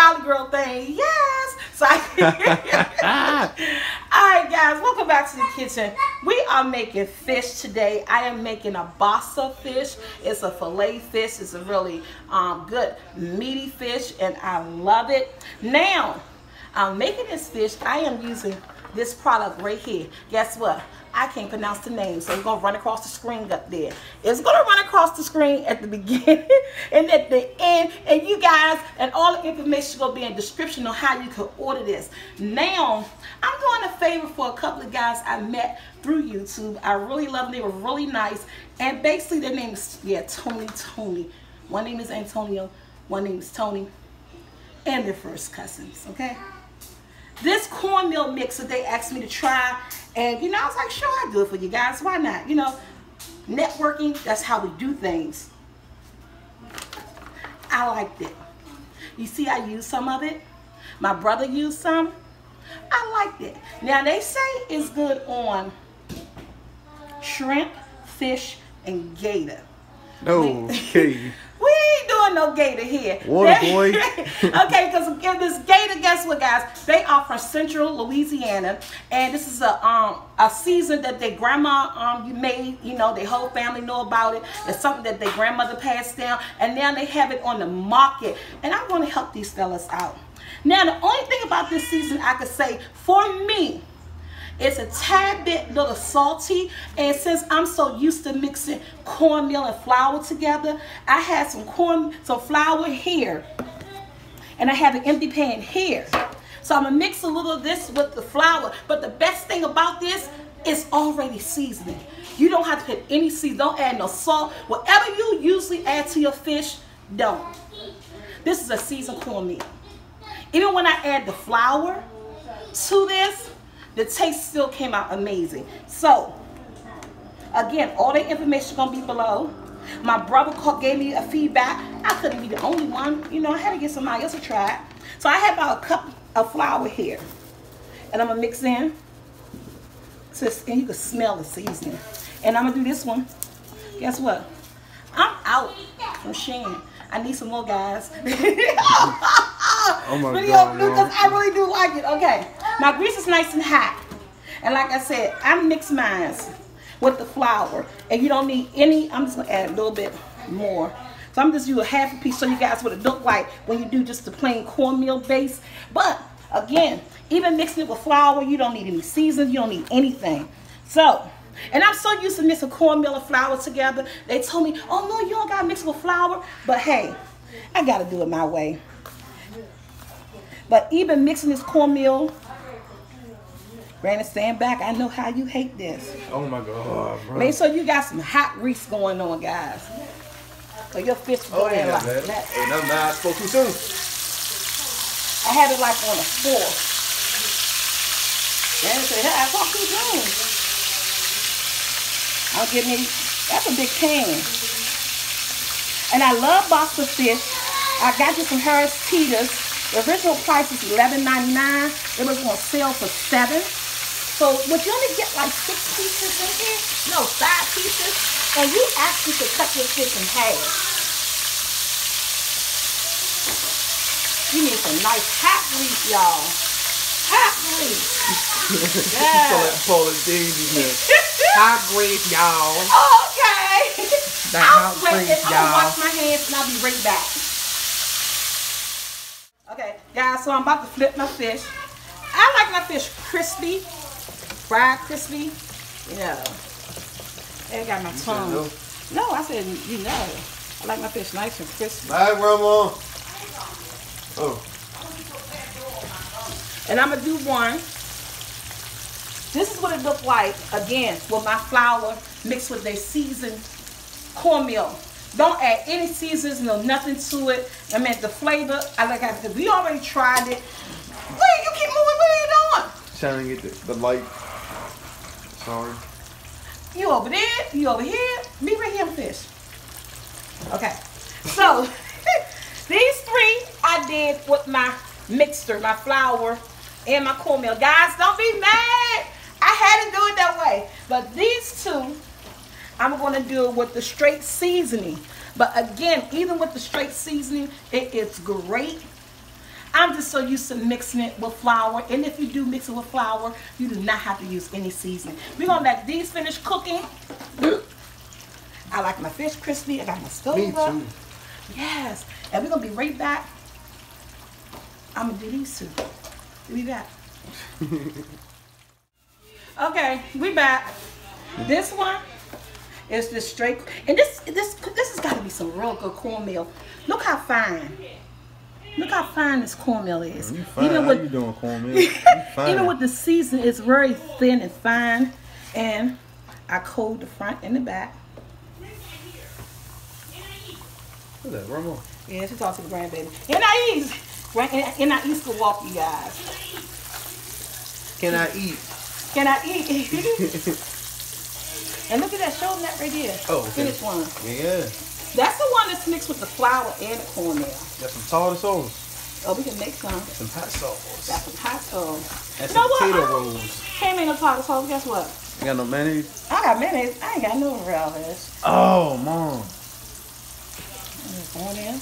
Valley Girl thing. Yes. So all right, guys, welcome back to the kitchen. We are making fish today. I am making a Basa fish. It's a fillet fish. It's a really good meaty fish, and I love it. Now, I'm making this fish. I am using this product right here. Guess what? I can't pronounce the name, so it's going to run across the screen up there. It's going to run across the screen at the beginning and at the end. And you guys, and all the information is going to be in the description on how you can order this. Now, I'm doing a favor for a couple of guys I met through YouTube. I really love them. They were really nice. And basically, their name is, Tony. One name is Antonio. One name is Tony. And they're first cousins, okay? This cornmeal mix that they asked me to try, and you know, I was like, sure, I'll do it for you guys. Why not? You know, networking, that's how we do things. I liked it. You see, I used some of it. My brother used some. I liked it. Now, they say it's good on shrimp, fish, and gator. Okay. We ain't doing no gator here. Water boy. Okay, because in this gator, guess what, guys? They are from Central Louisiana, and this is a season that their grandma made. You know, their whole family know about it. It's something that their grandmother passed down, and now they have it on the market. And I want to help these fellas out. Now, the only thing about this season I could say for me, it's a tad bit little salty, and since I'm so used to mixing cornmeal and flour together, I had some flour here, and I have an empty pan here. So I'm gonna mix a little of this with the flour. But the best thing about this is already seasoning. You don't have to put any seasoning. Don't add no salt. Whatever you usually add to your fish, don't. This is a seasoned cornmeal. Even when I add the flour to this, the taste still came out amazing. So, again, all the information is going to be below. My brother gave me a feedback. I couldn't be the only one. You know, I had to get somebody else to try it. So I have about a cup of flour here. And I'm going to mix in. And you can smell the seasoning. And I'm going to do this one. Guess what? I'm out from Shein. I need some more, guys. Oh my God, God, because I really do like it. Okay, my grease is nice and hot, and like I said, I mix mine with the flour, and you don't need any. I'm just gonna add a little bit more, so I'm just using half a piece so you guys what it look like when you do just the plain cornmeal base. But again, even mixing it with flour, you don't need any seasoning, you don't need anything. So, and I'm so used to mixing cornmeal and flour together. They told me, oh no, you don't gotta mix it with flour, but hey, I gotta do it my way. But even mixing this cornmeal, Brandon, stand back. I know how you hate this. Oh my God, bro. Make sure you got some hot grease going on, guys. So your fish will go in like that. Hey, nothing bad. Spoke too soon. I had it like on a 4. Brandon said, hey, I talk too soon. I'll give me, that's a big pan. And I love Basa fish. I got you some Harris Teeters. The original price is $11.99. It was on sale for $7. So would you only get like 6 pieces in here? No, 5 pieces. And you actually could cut your fish in half. You need some nice hot grease, y'all. Hot grease. Yeah. Hot grease, y'all. Okay. Hot grease, I'm gonna wash my hands and I'll be right back. Okay, guys, so I'm about to flip my fish. I like my fish crispy, fried crispy. You know, I got my tongue. No, I said, you know, I like my fish nice and crispy. Bye, Grandma. Oh. And I'm going to do one. This is what it looked like, again, with my flour mixed with their seasoned cornmeal. Don't add any seasons, no nothing to it. I mean, the flavor, like I said, we already tried it. Wait, you keep moving, what are you doing? Trying to get the light. Sorry. You over there, you over here, me right here, fish. Okay, so these 3 I did with my mixture, my flour and my cornmeal. Guys, don't be mad. I had to do it that way. But these 2, I'm going to do it with the straight seasoning. But again, even with the straight seasoning, it is great. I'm just so used to mixing it with flour. And if you do mix it with flour, you do not have to use any seasoning. We're going to let these finish cooking. I like my fish crispy. I got my stove up. Me too. Yes. And we're going to be right back. I'm going to do these two. We'll be back. Okay, we back. This one is the straight, and this has got to be some real good cornmeal. Look how fine. Look how fine this cornmeal is. You fine. Even How with you doing, cornmeal? You fine. even with the season, it's very thin and fine. And I coat the front and the back. What's that, Grandma? Yeah, she talks to the grandbaby. And I eat to walk, you guys. Can I eat? Can I eat? And look at that, show them that right there. Oh, okay. Finish one. Yeah. That's the one that's mixed with the flour and the cornmeal. Got some tartar sauce. Oh, we can make some. Some hot sauce. Got some hot sauce. And You know some what? potato rolls. Can't make no tartar sauce. Guess what? You got no mayonnaise? I got mayonnaise. I ain't got no relish. Oh, Mom. On in.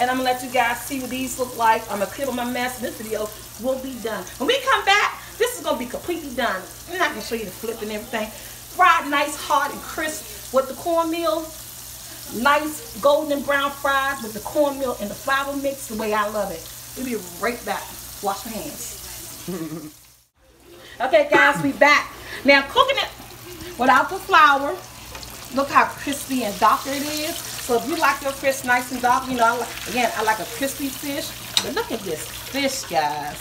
And I'm gonna let you guys see what these look like. I'm gonna clear up my mess. This video will be done. When we come back, this is gonna be completely done. I'm not gonna show you the flip and everything. Fried nice, hard, and crisp with the cornmeal. Nice golden and brown fries with the cornmeal and the flour mix the way I love it. We'll be right back. Wash your hands. Okay, guys, we back. Now cooking it without the flour. Look how crispy and dark it is. So if you like your fish nice and dark, you know, I like a crispy fish. But look at this fish, guys.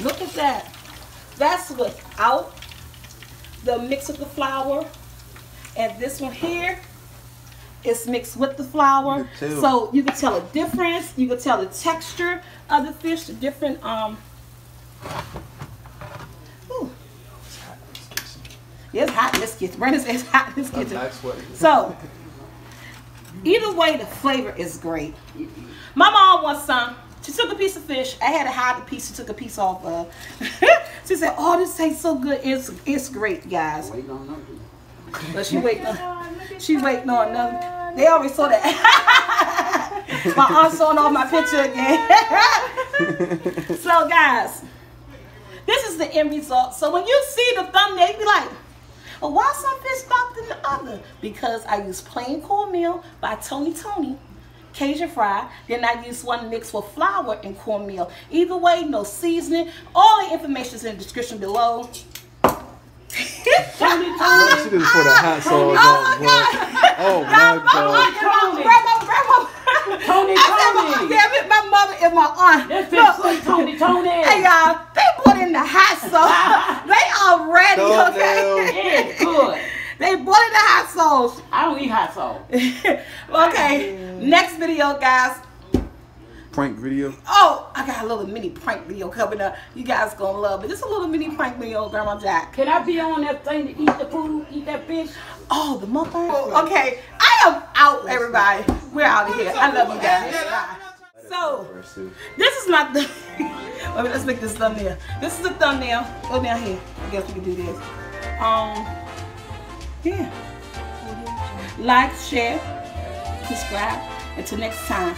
Look at that. That's without the mix of the flour. And this one here is mixed with the flour. So you can tell a difference. You can tell the texture of the fish, the different ooh. Yeah, it's hot in this kitchen. Brandon says it's hot in this kitchen. So either way, the flavor is great. My mom wants some. She took a piece of fish. I had to hide the piece. She took a piece off of. She said, "Oh, this tastes so good. It's great, guys." But she waiting on another. They already saw that. My aunt showing off my picture again. So, guys, this is the end result. So when you see the thumbnail, you be like, "Oh, why some fish darker than the other?" Because I use plain cornmeal by Tony, Cajun fry. Then I use one mixed with flour and cornmeal. Either way, no seasoning. All the information is in the description below. She didn't put a hot sauce on. Oh my God. Tony. My mother and my aunt. That fish Tony. Hey y'all, they put in the hot sauce. They are ready, okay? It's good. They put in the hot sauce. I don't eat hot sauce. Okay, next video, guys. Prank video. Oh, I got a little mini prank video coming up. You guys gonna love it. Just a little mini prank video, Grandma Jack. Can I be on that thing to eat the food, eat that fish? Oh, the mukbang. Oh, okay, I am out, everybody. We're out of here. I love you guys. Bye. So, this is my let's make this thumbnail. This is the thumbnail. Go down here. I guess we can do this. Yeah. Like, share, subscribe. Until next time.